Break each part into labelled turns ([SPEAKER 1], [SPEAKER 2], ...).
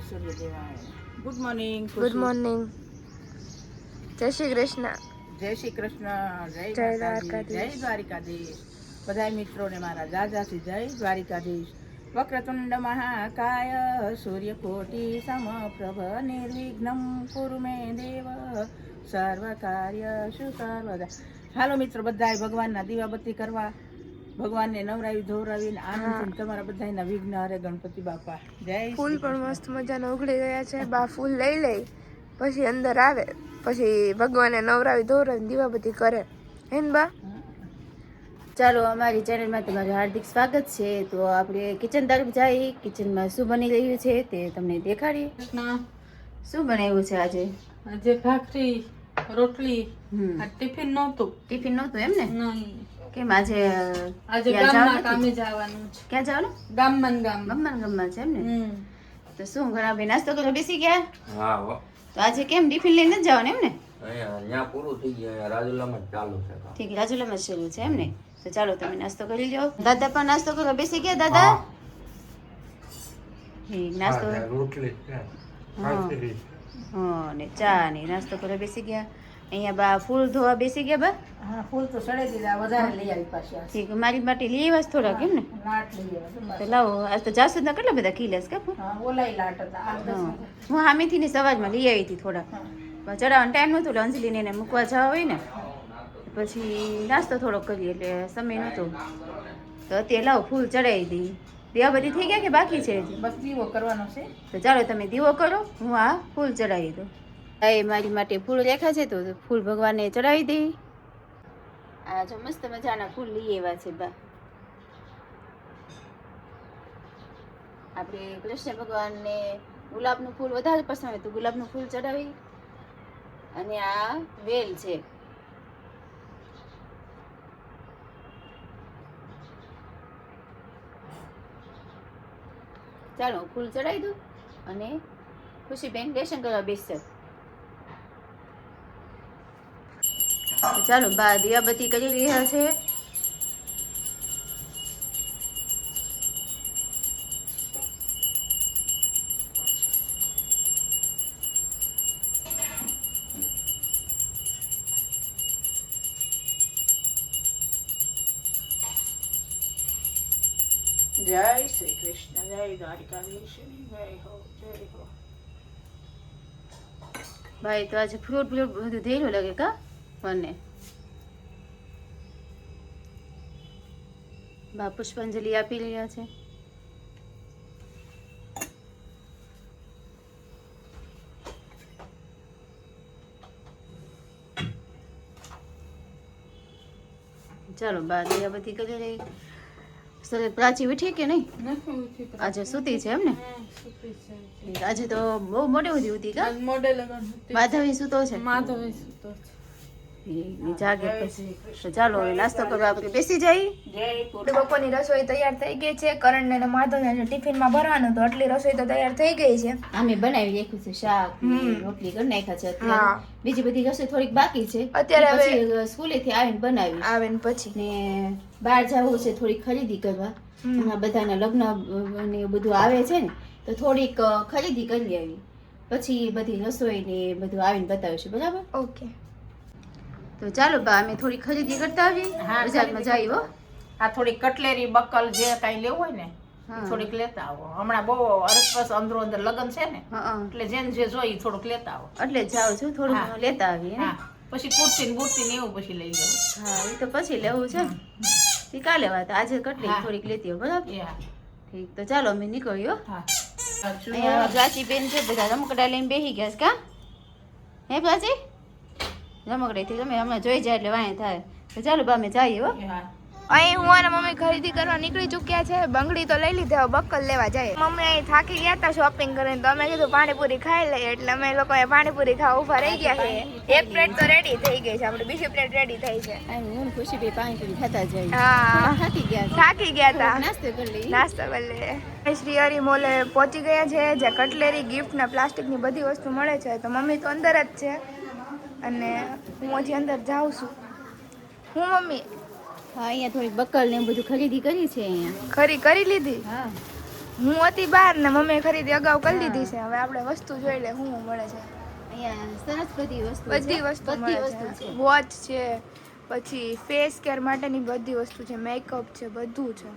[SPEAKER 1] સૂર્યદેવાય good morning.
[SPEAKER 2] Good morning. જય શ્રી કૃષ્ણ.
[SPEAKER 1] જય શ્રી કૃષ્ણ. જય
[SPEAKER 2] જય
[SPEAKER 1] માતાજી. જય દ્વારિકાધીશ. બધા મિત્રોને મારા જાજાથી જય દ્વારિકાધીશ. વક્રતુંડ મહાકાય સૂર્યકોટી સમપ્રભ નિર્વિઘ્નમ કુરુ મે દેવ સર્વ કાર્યશુ સર્વદા. હાલો મિત્રો, બધાએ ભગવાનના દીવાબત્તી કરવા, ભગવાનને નવરાવી ધોરાવીને આનંદથી તમારા બધાના વિઘ્ન હરે ગણપતિ બાપા. જય
[SPEAKER 2] ફૂલ પણ મસ્ત મજાના ઉઘડી ગયા છે. બા ફૂલ લઈ લઈ પછી અંદર આવે, પછી ભગવાનને નવરાવી ધોરાવી દીવાબત્તી કરે. હેન બા?
[SPEAKER 3] ચાલો, અમારી ચેનલમાં તમારું હાર્દિક સ્વાગત છે. તો આપણે કિચન તરફ જઈ, કિચનમાં શું બની રહ્યું છે તે તમને દેખાડીએ. શું બનાવ્યું છે આજે?
[SPEAKER 4] આજે ભાખરી, રોટલી. આ ટિફિન નહોતું.
[SPEAKER 3] ટિફિન નહોતું એમ ને?
[SPEAKER 4] નહીં.
[SPEAKER 3] કેમ આજે
[SPEAKER 4] ગામમાં કામે જવાનું છે.
[SPEAKER 3] ક્યાં જવાનું?
[SPEAKER 4] ગામમાં
[SPEAKER 3] ગામમાં છે એમ ને? તો શું ઘણા બે નાસ્તો કરવા બેસી ગયા?
[SPEAKER 5] હા હો.
[SPEAKER 3] તો આજે કેમ ટિફિન લઈને જ જવાનું એમ ને?
[SPEAKER 5] અહીંયા પૂરું થઈ ગયું, રાજુલામાં જ ચાલુ છે.
[SPEAKER 3] ઠીક, રાજુલામાં જ શરૂ છે એમ ને? તો ચાલો, તમે નાસ્તો કરી લો. દાદા પણ નાસ્તો કરવા બેસી ગયા? દાદા ઠીક, નાસ્તો.
[SPEAKER 5] રોટલી
[SPEAKER 3] હા, ને ચા ને નાસ્તો કરવા બેસી ગયા. અહીંયા બા ફૂલ ધોવા બેસી ગયા. બા
[SPEAKER 1] હા, ફૂલ તો સડે દીધા, વધારે લઈ આવી પાછી.
[SPEAKER 3] ઠીક, મારી માટે લઈ આવ્યા થોડા કેમ ને?
[SPEAKER 1] લાટ લઈ આવ્યા.
[SPEAKER 3] તો લાવો, આજ તો જાસૂદના કેટલા બધા કિલાસ કાપો.
[SPEAKER 1] હા, ઓલાય લાટ હતા. આ 10
[SPEAKER 3] હા, હું સામેથી ની સવારમાં લઈ આવી હતી થોડા. પણ ચડાવવાનો ટાઈમ નહોતો એટલે અંજલીને એને મૂકવા જવા હોય ને, પછી નાસ્તો થોડોક કરીએ એટલે સમય નહોતો. તો અત્યારે લાવો ફૂલ ચડાવી દઈ. દીવા બધી થઈ ગયા કે બાકી છે હજી?
[SPEAKER 1] બસ દીવો કરવાનો છે.
[SPEAKER 3] તો ચાલો, તમે દીવો કરો, હું આ ફૂલ ચડાવી દઉં. એ મારી માટે ફૂલ રેખા છે, તો ફૂલ ભગવાનને ચડાવી દઈ. આ જો મસ્ત મજાના ફૂલ લઈ આવ્યા છે બા. આપણે કૃષ્ણ ભગવાનને ગુલાબનું ફૂલ વધારે પસંદ હોય તો ગુલાબનું ફૂલ ચડાવી. અને આ વેલ છે. ચાલો, ફૂલ ચડાવી દઉં અને ખુશીબેન લેશન કરવા બેસશે. ચાલો, બા દીવાબત્તી કરી રહ્યા છે.
[SPEAKER 1] જય શ્રી કૃષ્ણ. જય દ્વારિકાધીશ. જય હો, જય હો.
[SPEAKER 3] ભાઈ તો આજે ફ્રૂટ બધું ધેરું લાગે કા મને? બા પુષ્પાંજલિ આપી રહ્યા છે. ચાલો, બા દીવાબત્તી કરી રહી. સર પ્રાચી ઉઠી કે નહીં? આજે સૂતી છે એમ ને? આજે તો બહુ મોડે સુધી ઉઠી કા? માધવી સૂતો છે. જાગે પછી. તો ચાલો, હવે નાસ્તો કરવા આપણે બેસી જઈ.
[SPEAKER 2] બપોરની રસોઈ તૈયાર થઈ ગઈ છે. કરણ ને માધવને ટિફિનમાં ભરવાનું તો આટલી રસોઈ તો તૈયાર થઈ ગઈ છે.
[SPEAKER 3] અમે બનાવી રાખ્યું છે શાક ને રોટલી કરી નાખ્યા છે અત્યારે. બીજી બધી રસોઈ થોડીક બાકી છે.
[SPEAKER 2] અત્યારે
[SPEAKER 3] પછી સ્કૂલેથી આવીને બનાવી.
[SPEAKER 2] આવે ને પછી
[SPEAKER 3] ને બહાર જવું છે થોડીક ખરીદી કરવા. હમણાં બધાના લગ્ન ને બધું આવે છે ને, તો થોડીક ખરીદી કરી આવી. પછી બધી રસોઈ ને બધું આવીને બતાવીશું. બરાબર?
[SPEAKER 2] ઓકે.
[SPEAKER 3] તો ચાલો બા, અમે થોડી ખરીદી કરતા આવીએ. બજારમાં જઈએ હો.
[SPEAKER 1] આ થોડી કટલેરી બકલ જે કાંઈ લેવું હોય ને થોડીક લેતા આવો. હમણાં બહુ અરસપરસ અંદરો અંદર લગન છે ને, એટલે જેને જે જોઈ થોડુંક લેતા આવો.
[SPEAKER 3] એટલે જાઉં છું, થોડુંક લેતા આવીએ.
[SPEAKER 1] હા, પછી કુર્તી ને બુર્તી ને એવું પછી લઈ લેવું.
[SPEAKER 3] હા, એ તો પછી લેવું છે. એ કાલે વાત, આજે કટલી થોડીક લેતી હોય. બરાબર? ઠીક, તો ચાલો અમે નીકળ્યો. અહીંયા પ્રાચી બેન છે, બધા રમકડા લઈને બેસી ગયા છે કા? હે પ્રાચી? રમકડેથી તમે હમણાં જોઈ જાય એટલે વાંય થાય. તો ચાલો બા, અમે જઈએ હો.
[SPEAKER 2] અહીં હું અને મમ્મી ખરીદી કરવા નીકળી ચૂક્યા છે. બંગડી તો લઈ લીધા, બક્કલ લેવા જાય. મમ્મી અહીં થાકી ગયા હતા શોપિંગ કરીને, તો અમે કીધું પાણીપુરી ખાઈ લઈએ. એટલે અમે લોકોએ પાણીપુરી ખાવા ઉભા રહી ગયા છે. એક પ્લેટ તો રેડી થઈ ગઈ છે, આપણે બીજી પ્લેટ રેડી થઈ છે.
[SPEAKER 3] હું ખુશી બે પાણીપુરી ખાતા જઈએ.
[SPEAKER 2] હા,
[SPEAKER 3] થાકી ગયા
[SPEAKER 2] હતા.
[SPEAKER 3] નાસ્તો કરી લઈએ.
[SPEAKER 2] નાસ્તો કરી લઈએ. શ્રી હરિ મોલે પહોંચી ગયા છે, જે કટલેરી ગિફ્ટ ને પ્લાસ્ટિકની બધી વસ્તુ મળે છે. તો મમ્મી તો અંદર જ છે અને હું હજી અંદર જાઉં છું. હું મમ્મી
[SPEAKER 3] હા, અહીંયા થોડીક બકલ ને બધું ખરીદી કરી છે. અહીંયા
[SPEAKER 2] ખરી કરી લીધી.
[SPEAKER 3] હા,
[SPEAKER 2] હું હતી બહાર ને મમ્મીએ ખરીદી અગાઉ કરી લીધી છે. હવે આપણે વસ્તુ જોઈ લે શું મળે છે.
[SPEAKER 3] અહીંયા સરસ બધી વસ્તુ
[SPEAKER 2] બધી વસ્તુ મળે છે. વોચ છે, પછી ફેસ કેર માટેની બધી વસ્તુ છે, મેકઅપ છે, બધું છે.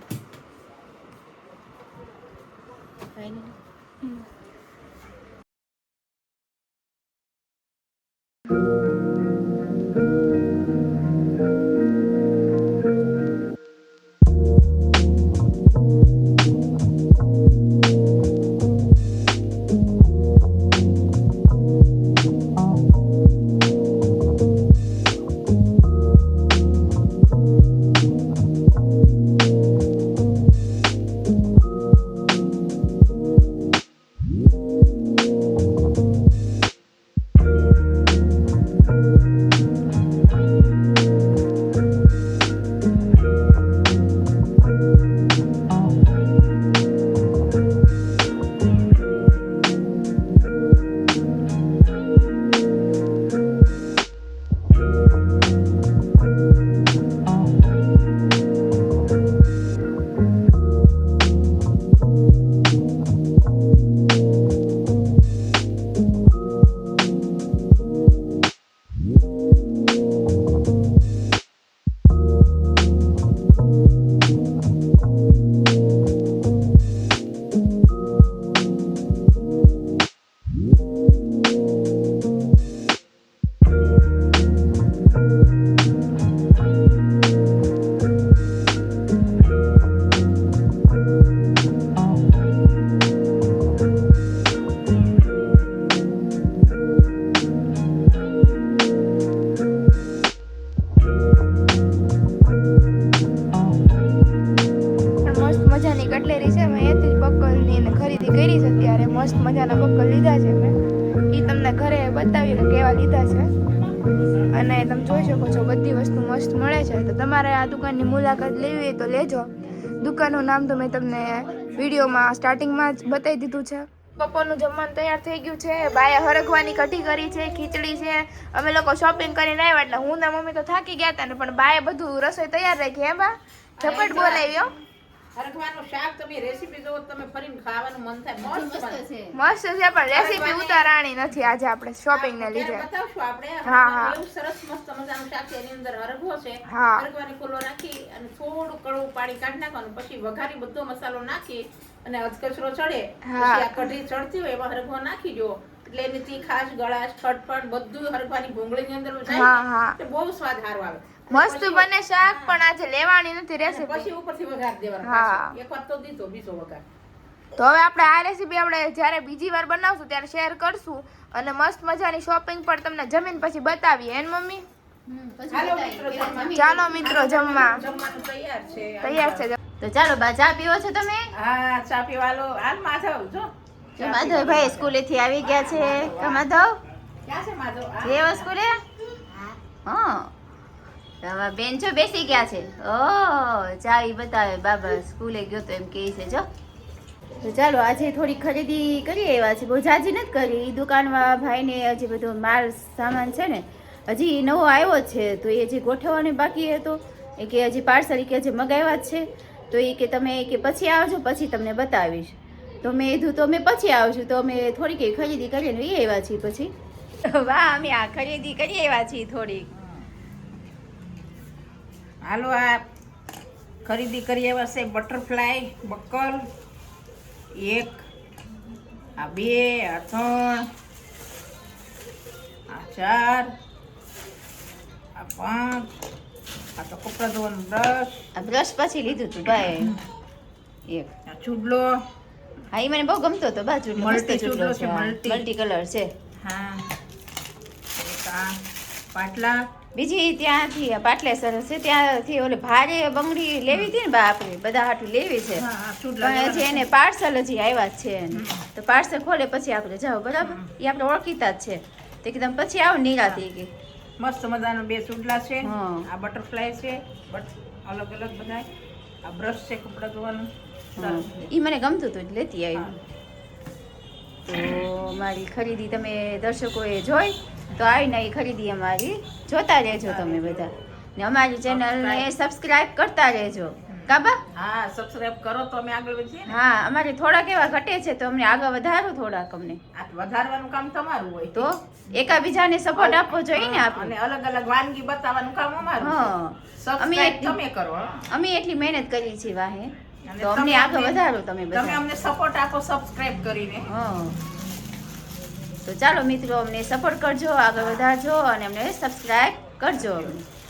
[SPEAKER 2] મસ્ત મજાના બક્કલ લીધા છે મેં. એ તમને ઘરે બતાવી કે કેવા લીધા છે. અને તમે જોઈ શકો છો બધી વસ્તુ મસ્ત મળે છે. તો તમારે આ દુકાનની મુલાકાત લેવી હોય તો લેજો. દુકાનનું નામ તો મેં તમને વિડીયોમાં સ્ટાર્ટિંગમાં જ બતાવી દીધું છે. બપોરનું જમવાનું તૈયાર થઈ ગયું છે. બાએ હરગવાની કઢી કરી છે, ખીચડી છે. અમે લોકો શોપિંગ કરીને આવ્યા એટલે હું ને મમ્મી તો થાકી ગયા હતા ને, પણ બાએ બધું રસોઈ તૈયાર રાખી. હે બા ઝપટ બોલાવ્યો.
[SPEAKER 1] હરગવાનું શાક તમે રેસીપી જોવો તમે ફરીને ખાવાનું મન થાય. મસ્ત છે,
[SPEAKER 2] મસ્ત છે, પણ રેસીપી ઉતારાણી નથી આજે આપણે શોપિંગ ને લીધે.
[SPEAKER 1] બતાવશું આપણે.
[SPEAKER 2] હા હા,
[SPEAKER 1] એવું સરસ મસ્ત મજાનું શાક છે. એની અંદર હરગવો છે.
[SPEAKER 2] હા,
[SPEAKER 1] હરગવાની ફૂલો નાખી અને થોડું કડવું પાણી કાઢી નાખવાનું, પછી વઘારી બધો મસાલો નાખી અને અધકચરો ચડે પછી આ કઢી ચડતી હોય એમાં હરગવો નાખી દો એટલે એની તીખાશ ગળાશ ખટપણ બધું હરગવાની ભૂંગળીની અંદર જાય એટલે બહુ સ્વાદ સારો આવે.
[SPEAKER 2] મસ્ત બને શાક, પણ આજે લેવાની નથી રેસીપી.
[SPEAKER 1] પછી ઉપરથી વઘાર દેવાનો.
[SPEAKER 2] હા,
[SPEAKER 1] એક વાર તો દીધો બીજો વઘાર.
[SPEAKER 2] તો હવે આપણે આ રેસીપી આપણે જ્યારે બીજી વાર બનાવશું ત્યારે શેર કરશું અને મસ્ત મજાની શોપિંગ પર તમને જમીન પછી બતાવીએ. એન મમ્મી? ચાલો મિત્રો જમવા.
[SPEAKER 1] જમવાનું તૈયાર છે.
[SPEAKER 2] તૈયાર છે.
[SPEAKER 3] તો ચાલો બા, ચા પીવો છો તમે?
[SPEAKER 1] હા, ચા પીવાલો. હાલ માધવ જો
[SPEAKER 3] માધવ ભાઈ સ્કૂલેથી આવી ગયા છે. માધવ
[SPEAKER 1] ક્યાં છે માધવ?
[SPEAKER 3] જેવા સ્કૂલે? હા, હવે બેન છો બેસી ગયા છે. ઓ ચાવી બતાવે બાબા સ્કૂલે ગયો તો એમ કહે છે. જો તો ચાલો આજે થોડી ખરીદી કરી આવ્યા છે. બહુ જાજી નથી કરી. દુકાનમાં ભાઈને હજી બધો માલ સામાન છે ને હજી નવો આવ્યો છે, તો એ હજી ગોઠવવાનો બાકી હતો. એ કે હજી પાર્સલ કે હજી મગાવ્યા જ છે, તો એ કે તમે કે પછી આવજો, પછી તમને બતાવીશ. તો મેં કીધું તો મેં પછી આવશું. તો અમે થોડીક ખરીદી કરીને એ આવ્યા છીએ. પછી વાહ, અમે આ ખરીદી કરી આવ્યા છીએ થોડીક.
[SPEAKER 1] હાલો, આ ખરીદી કરી આવ્યા છે. બટરફ્લાય બક્કલ 1, આ 2, આ 3, આ 4, આ 5, આ તો કપડા ધોવાનું બ્રશ.
[SPEAKER 3] આ બ્રશ પછી લીધું હતું ભાઈ એક.
[SPEAKER 1] આ ચૂડલો.
[SPEAKER 3] હા, એ મને બહુ ગમતો હતો બા. ચૂડલો મસ્ત ચૂડલો છે, મલ્ટી કલર છે.
[SPEAKER 1] હા, એક આ પાટલા.
[SPEAKER 3] બીજી ત્યાંથી પાટલે સરસ છે. ત્યાંથી ઓલે ભારે બંગડી લેવી હતી ને બા, આપણે બધા હાટું લેવી છે. પણ હજી એને પાર્સલ હજી આવ્યા જ છે. તો પાર્સલ ખોલે પછી આપણે જાઓ, બરાબર? એ આપણે ઓળખીતા જ છે. તો કે તમે પછી આવો નિરાતી કે.
[SPEAKER 1] મસ્ત મજાના 2 ચૂડલા છે. આ બટરફ્લાય છે, અલગ અલગ બધા. આ બ્રશ છે કપડા ધોવાનું.
[SPEAKER 3] એ મને ગમતું હતું એટલે લેતી આવી. તો મારી ખરીદી તમે દર્શકોએ જોઈ તો આવીને એ ખરીદી અમારી જોતા રહેજો તમે બધા, ને અમારી ચેનલને સબસ્ક્રાઇબ કરતા રહેજો. કાબા
[SPEAKER 1] હા સબસ્ક્રાઇબ કરો તો અમે આગળ વધીએ ને.
[SPEAKER 3] હા અમારે થોડાક એવા ઘટે છે તો અમને આગળ વધારો થોડાક અમને
[SPEAKER 1] આ વધારવાનું કામ તમારું હોય
[SPEAKER 3] તો એકાબીજાને સપોર્ટ આપવો જોઈએ ને આપણે
[SPEAKER 1] અને અલગ અલગ વાનગી બતાવવાનું કામ અમારું છે.
[SPEAKER 3] હા અમે
[SPEAKER 1] સબસ્ક્રાઇબ તમે કરો હો.
[SPEAKER 3] અમે એટલી મહેનત કરીએ છીએ વાહે
[SPEAKER 1] અને
[SPEAKER 3] તો અમને
[SPEAKER 1] તમે
[SPEAKER 3] આગળ વધારો તમે
[SPEAKER 1] તમે
[SPEAKER 3] બધા
[SPEAKER 1] અમને સપોર્ટ આપો સબસ્ક્રાઇબ કરીને.
[SPEAKER 3] હા તો ચાલો મિત્રો અમને સપોર્ટ કરજો આગળ વધારજો અને અમને સબસ્ક્રાઇબ કરજો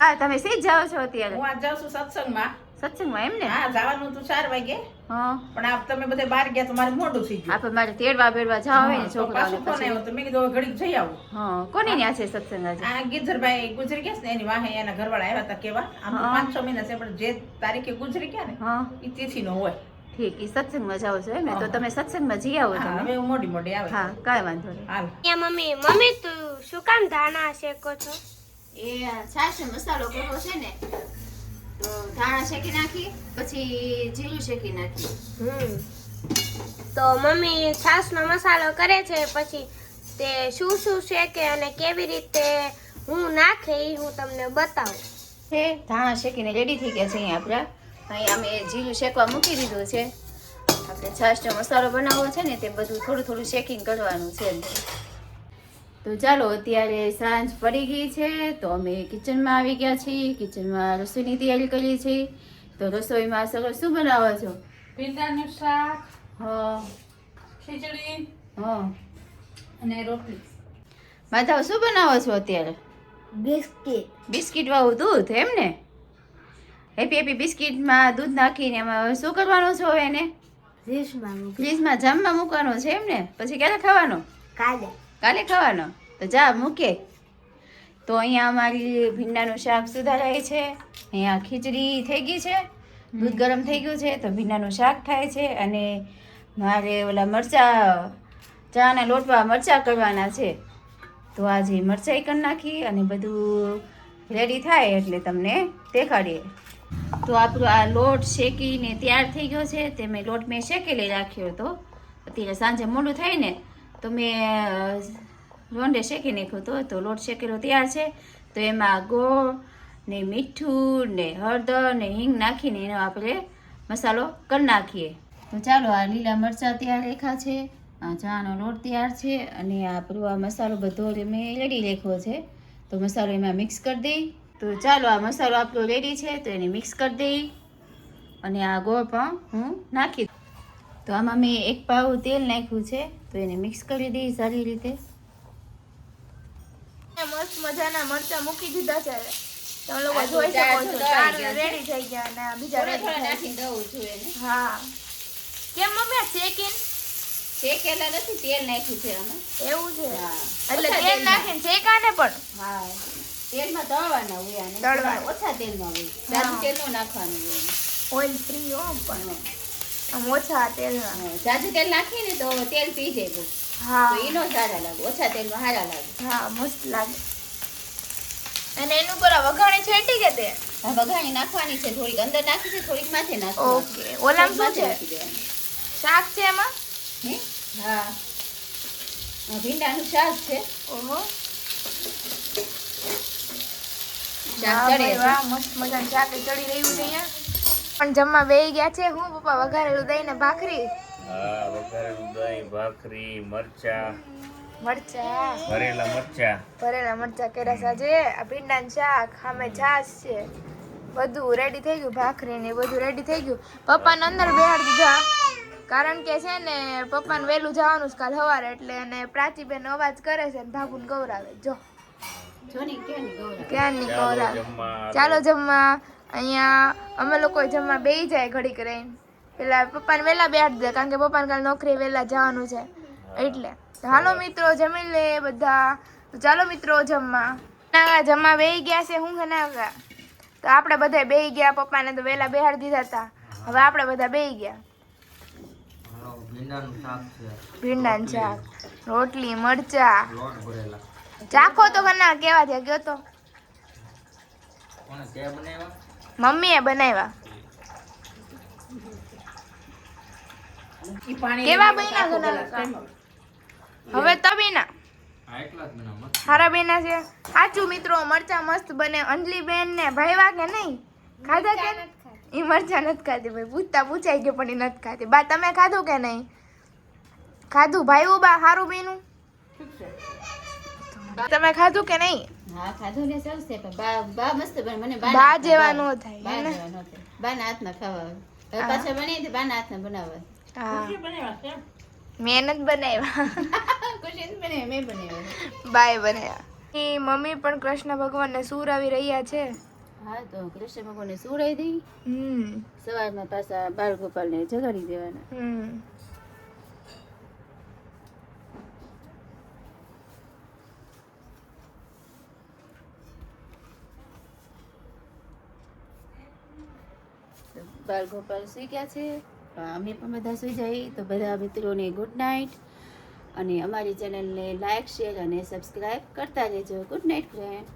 [SPEAKER 3] હા તમે સીધ જાઓ છો અત્યારે
[SPEAKER 1] હું આજ જાઉં છું સત્સંગમાં.
[SPEAKER 3] સત્સંગમાં એમ ને
[SPEAKER 1] હા જવાનું હતું 4 વાગે
[SPEAKER 3] હા
[SPEAKER 1] પણ આપ તમે બધે બહાર ગયા તો મારે મોડું થઈ ગયું.
[SPEAKER 3] આપણે મારે તેડવા બેડવા જાવ હોય ને
[SPEAKER 1] તો
[SPEAKER 3] છોકરાઓને
[SPEAKER 1] પાછું ફોન
[SPEAKER 3] પછી
[SPEAKER 1] આવ્યો તો મેં કીધું હવે ઘડીક જઈ આવું.
[SPEAKER 3] હા કોને ત્યાં છે સત્સંગ આજે
[SPEAKER 1] આ ગીધરભાઈ ગુજરી ગયા છે ને એની વાહે એના ઘરવાળા આવ્યા હતા કેવા આમ તો
[SPEAKER 3] હા.
[SPEAKER 1] 5-6 મહિના છે પણ જે તારીખે ગુજરી ગયા ને
[SPEAKER 3] હા
[SPEAKER 1] એ તિથિનો હોય.
[SPEAKER 3] ઠીક એ સત્સંગમાં જાઓ છો એમ ને તો તમે સત્સંગમાં જઈ આવો
[SPEAKER 1] હા,
[SPEAKER 3] તમે
[SPEAKER 1] હવે હું મોડી મોડી આવે.
[SPEAKER 3] હા કાંઈ વાંધો નહીં
[SPEAKER 1] હાલ.
[SPEAKER 2] મમ્મી તું શું કામ ધાણા શેકો છો
[SPEAKER 3] એ છાશ મસાલો કરવો છે ને તો ધાણા શેકી નાખી પછી જીરું શેકી નાખી
[SPEAKER 6] તો મમ્મી છાશનો મસાલો કરે છે પછી તે શું શું શેકે અને કેવી રીતે હું નાખે એ હું તમને બતાવું
[SPEAKER 3] છે ધાણા શેકીને રેડી થઈ ગયા છે અહીંયા આપણા અહીંયા અમે જીરું શેકવા મૂકી દીધું છે આપણે છાશનો મસાલો બનાવવો છે ને તે બધું થોડું થોડું શેકિંગ કરવાનું છે તો ચાલો અત્યારે સાંજ પડી ગઈ છે તો અમે કિચનમાં આવી ગયા છીએ કિચનમાં રસોઈની તૈયારી કરીએ છીએ તો રસોઈમાં સરસ શું બનાવો છો
[SPEAKER 4] ભીંડાનું શાક
[SPEAKER 3] હા
[SPEAKER 4] ખીચડી
[SPEAKER 3] હા
[SPEAKER 4] અને રોટલી.
[SPEAKER 3] માધવ શું બનાવો છો અત્યારે બિસ્કિટ વાળું દૂધ એમ ને હેપી હેપી બિસ્કિટમાં દૂધ નાખીને એમાં હવે શું કરવાનું છે હવે એને ફ્રીજમાં જામમાં મૂકવાનું છે એમ ને પછી ક્યારે ખાવાનો કાલે ખાવાનો તો જા મૂકે તો અહીંયા અમારી ભીંડાનું શાક સુધારાય છે અહીંયા ખીચડી થઈ ગઈ છે દૂધ ગરમ થઈ ગયું છે તો ભીંડાનું શાક થાય છે અને મારે ઓલા મરચાં ચાના લોટમાં મરચાં કરવાના છે તો આજે મરચાં કરી નાખી અને બધું રેડી થાય એટલે તમને દેખાડીએ તો આપણો આ લોટ શેકીને તૈયાર થઈ ગયો છે તે લોટ મેં શેકેલી રાખ્યો હતો અત્યારે સાંજે મોડું થાય ને તો મેં રોંડે શેકી નાખ્યો હતો તો લોટ શેકેલો તૈયાર છે તો એમાં ગોળ ને મીઠું ને હળદર ને હિંગ નાખીને એનો આપણે મસાલો કરી નાખીએ તો ચાલો આ લીલા મરચાં તૈયાર રાખ્યા છે આ ચાનો લોટ તૈયાર છે અને આપણો આ મસાલો બધો મેં રેડી રાખ્યો છે તો મસાલો એમાં મિક્સ કરી દઈ તો ચાલો આ મસાલો આપણો રેડી છે તો એને મિક્સ કરી દઈ અને આ ગોળ પણ હું નાખી તો આમાં મેં 1 પાવ તેલ નાખ્યું છે તો એને મિક્સ કરી દઈ સારી રીતે
[SPEAKER 2] મસ્ત મજાના મરચા મૂકી દીધા છે તમે લોકો
[SPEAKER 3] આ
[SPEAKER 2] જોઈ
[SPEAKER 3] ચાર
[SPEAKER 2] શકો છો
[SPEAKER 3] તો
[SPEAKER 2] ચાર
[SPEAKER 3] આવી ગયા છે.
[SPEAKER 2] રેડી થઈ ગયા અને આ બીજા રેડી
[SPEAKER 3] થોડા
[SPEAKER 2] થયા છે.
[SPEAKER 3] નાખીને દઉં છું એને
[SPEAKER 2] હા કેમ મમ્મી આ શેકીને
[SPEAKER 3] શેકેલા નથી તેલ નાખ્યું છે આમાં
[SPEAKER 2] એવું છે
[SPEAKER 3] હા.
[SPEAKER 2] એટલે
[SPEAKER 3] ઓછા
[SPEAKER 2] તેલ
[SPEAKER 3] તેલમાં.
[SPEAKER 2] નાખીને શેકાને પણ
[SPEAKER 3] હા તેલમાં તળવાના હોય આને
[SPEAKER 2] તળવાના.
[SPEAKER 3] ઓછા તેલમાં હોય જાજુ તેલ નો નાખવાનું હોય
[SPEAKER 2] ઓઇલ ફ્રી હો પણ આમ ઓછા તેલમાં
[SPEAKER 3] હા, જાજુ તેલ નાખીએ ને તો તેલ પી જાય બહુ
[SPEAKER 2] હા
[SPEAKER 3] તો ઈનો સારા લાગે ઓછા તેલમાં સારા લાગે
[SPEAKER 2] હા મસ્ત લાગે અને એનું પર આ વઘાણી છેટી કે તે
[SPEAKER 3] આ વઘાણી નાખવાની છે થોડીક અંદર નાખી છે થોડીક માથે નાખવાની
[SPEAKER 2] ઓકે ઓલામ શું
[SPEAKER 3] માથે
[SPEAKER 2] છે
[SPEAKER 3] નાખી દેવાની.
[SPEAKER 2] શાક છે એમાં
[SPEAKER 3] હે? હા આ ભીંડાનું શાક છે
[SPEAKER 2] ઓહો
[SPEAKER 3] શાક
[SPEAKER 2] વાહ
[SPEAKER 3] ચડે
[SPEAKER 2] ભાઈ
[SPEAKER 3] છે.
[SPEAKER 2] વાહ મસ્ત મજાનું શાક ચડી રહ્યું છે અહીંયા પણ જમવા બેહી ગયા છે હું પપ્પા વઘારેલું દહીં ને ભાખરી
[SPEAKER 7] હા વઘારેલું દહીં ભાખરી મરચા
[SPEAKER 2] મરચા
[SPEAKER 7] ભરેલા મરચા
[SPEAKER 2] ભરેલા મરચા કર્યા સાજે આ ભીંડાનું શાક સામે છાશ છે બધું રેડી થઈ ગયું ભાખરી ને બધું રેડી થઈ ગયું પપ્પાને અંદર બેહાડી દીધા કારણ કે છે ને પપ્પાને વહેલું જવાનું છે કાલ સવારે એટલે અને પ્રાચીબેન અવાજ કરે છે ને ભાભુને ગૌરાવે જો
[SPEAKER 3] જોની ક્યાંની ગૌરા
[SPEAKER 2] ક્યાંની
[SPEAKER 7] ચાલો
[SPEAKER 2] ગૌરાવે
[SPEAKER 7] જમવા
[SPEAKER 2] ચાલો જમવા અહીંયા અમે લોકો જમવા બેસી જાય ઘડીક રહીને પેલા પપ્પાને વહેલા બેહાડી દીધા કારણ કે પપ્પાને કાલ નોકરી વહેલા જવાનું છે એટલે તો હાલો મિત્રો જમી લે બધા તો ચાલો મિત્રો જમવા બેસી ગયા છે હું બનાવવા તો આપણે બધા બેસી ગયા પપ્પાને તો વહેલા બેહાડી દીધા હતા હવે આપણે બધા બેસી ગયા
[SPEAKER 5] હાલો, ભીંડાનું શાક છે
[SPEAKER 2] ભીંડાનું શાક રોટલી મરચા
[SPEAKER 5] લોટ ભરેલા
[SPEAKER 2] ચાખો તો કના કેવા છે ગયો તો
[SPEAKER 5] કોણે તે બનાવ્યા
[SPEAKER 2] મમ્મીએ બનાવ્યા
[SPEAKER 1] ઈ પાણી
[SPEAKER 2] કેવા
[SPEAKER 1] લઈને
[SPEAKER 2] બન્યા
[SPEAKER 1] આખો
[SPEAKER 2] છે
[SPEAKER 1] ગ્લાસ
[SPEAKER 2] નાના?
[SPEAKER 1] કાઢો.
[SPEAKER 2] હવે તબીના
[SPEAKER 5] આ એકલા જ બનાવ
[SPEAKER 2] હારા બેના છે સાચું મિત્રો મરચા મસ્ત બને અંજલી બેન ને ભાઈવા કે નહીં ખાધા કે એ મરચા નથી ખાતી ભાઈ, પૂછતા પૂછાઈ ગયો પણ એ નથી ખાતી. બા તમે ખાધું કે નહીં? ખાધું ભાઈ બા હારું બેનું? તમે ખાધું કે નહીં?
[SPEAKER 3] હા ખાધું ને સરસ છે પણ બા મસ્ત બને. મને
[SPEAKER 2] બા જેવા નો થાય
[SPEAKER 3] બા
[SPEAKER 2] હે ને?
[SPEAKER 3] જેવા ન થાય. બાના હાથના ખાવા આવે. હવે પાછા બની તો બાના હાથના બનાવવા.
[SPEAKER 2] હા
[SPEAKER 1] બનાવ્યા છે
[SPEAKER 2] મેં નથી બનાવ્યા,
[SPEAKER 3] કુશી બને મેં બનાવ્યા.
[SPEAKER 2] બાય બનાવ્યા. એ મમ્મી પણ કૃષ્ણ ભગવાનને સુરાવી રહ્યા છે.
[SPEAKER 3] હા તો કૃષ્ણ ભગવાનને સુરાઈ દઈ. સવારમાં પાછા બાળ ગોપાલને જગાડી દેવાના. બાળ ગોપાલ સુઈ ગયા છે, અમે પણ બધા સુઈ જઈએ. તો બધા મિત્રોને ગુડ નાઇટ, અને અમારી ચેનલને લાઈક શેર અને સબસ્ક્રાઈબ કરતા રહેજો. Good night friend.